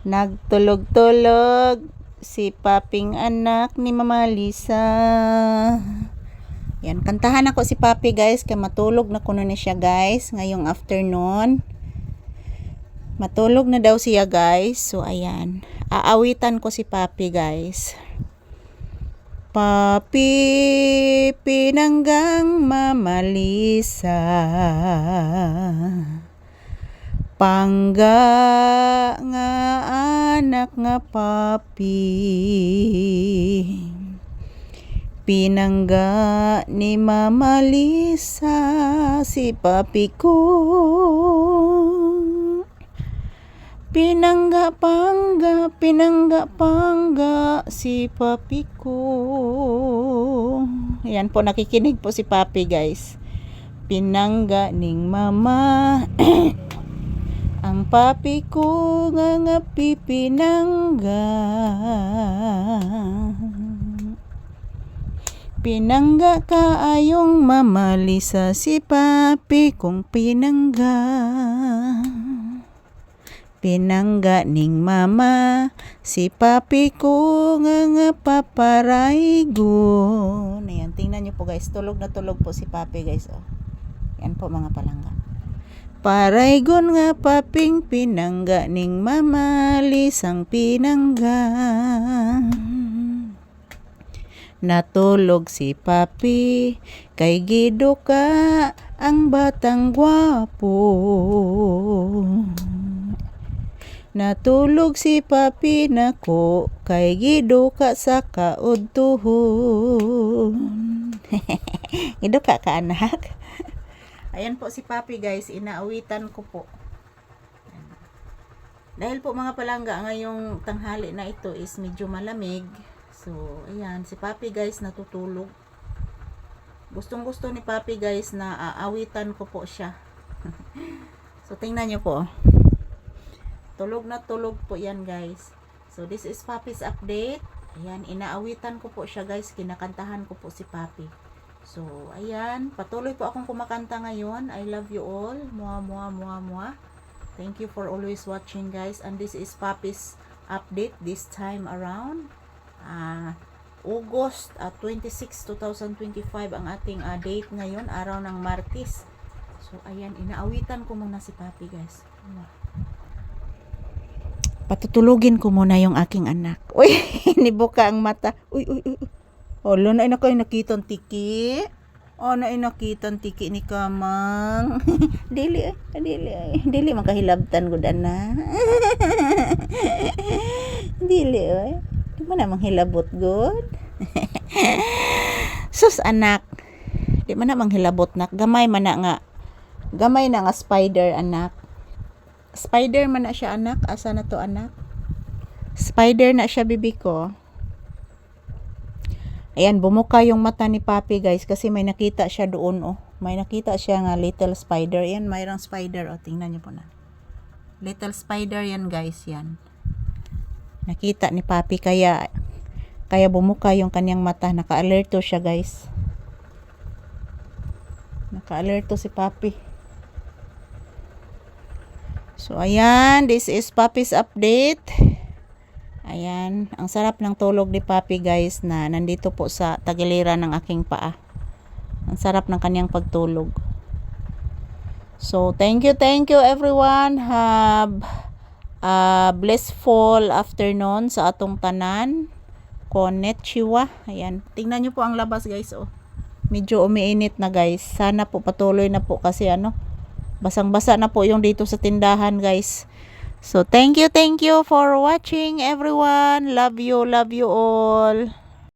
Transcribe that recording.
Nagtulog-tulog si paping anak ni Mama Lisa. Yan, kantahan ako si papi guys, kaya matulog na kuno na siya guys ngayong afternoon. Matulog na daw siya guys. So ayan, aawitan ko si papi guys. Papi pinanggang Mama Lisa, pangga nga anak nga papi, pinangga ni Mama Lisa si papi ko, pinangga pangga si papi ko. Ayan po, nakikinig po si papi guys. Pinangga ning mama ang papi ko nga pipinangga, pinangga kaayong Mama Lisa si papi kong pinangga, pinangga ning mama si papi ko nga paparaygon. Ayan, tingnan nyo po guys, tulog na tulog po si papi guys. Oh. Yan po mga palangga. Paraygon nga paping pinangga ning Mama Lisang pinangga. Natulog si papi kay giduka ang batang gwapo. Natulog si papi nako kay giduka sa kaudtuhon. Giduka ka anak. Ayan po si papi guys, inaawitan ko po. Dahil po mga palangga, ngayong tanghali na ito is medyo malamig. So, ayan, si papi guys natutulog. Gustong gusto ni papi guys na aawitan ko po siya. So, tingnan nyo po. Tulog na tulog po yan guys. So, this is papi's update. Ayan, inaawitan ko po siya guys. Kinakantahan ko po si papi. So, ayan. Patuloy po akong kumakanta ngayon. I love you all. Mua, mua, mua, mua. Thank you for always watching guys. And this is papi's update this time around. August 26, 2025 ang ating date ngayon. Araw ng Martes. So, ayan. Inaawitan ko muna si papi guys. Patutulugin ko muna yung aking anak. Uy, nibuka ang mata. Uy, uy, uy. Olo na ina kayo nakitang tiki. O na ina nakitang tiki ni Kamang. Dili makahilabtan ko na. Dili oy. Di mo na manghilabot good. Sus anak. Di man na manghilabot nak. Gamay man na nga. Gamay na nga spider anak. Spider man na siya anak. Asa na to anak? Spider na siya bibi ko. Ayan, bumuka yung mata ni papi guys kasi may nakita siya doon oh. May nakita siya nga little spider. Ayan, mayroong spider oh. Tingnan niyo po na. Little spider yan guys, yan. Nakita ni papi kaya bumuka yung kanyang mata. Naka-alerto siya guys. Naka-alerto si papi. So ayan, this is papi's update. Ayan, ang sarap ng tulog ni papi guys na nandito po sa tagiliran ng aking paa. Ang sarap ng kanyang pagtulog. So, thank you everyone. Have a blissful afternoon sa atong tanan. Konnichiwa. Ayan, tingnan nyo po ang labas guys oh. Medyo umiinit na guys. Sana po patuloy na po kasi basang-basa na po yung dito sa tindahan guys. So, thank you for watching everyone. Love you all.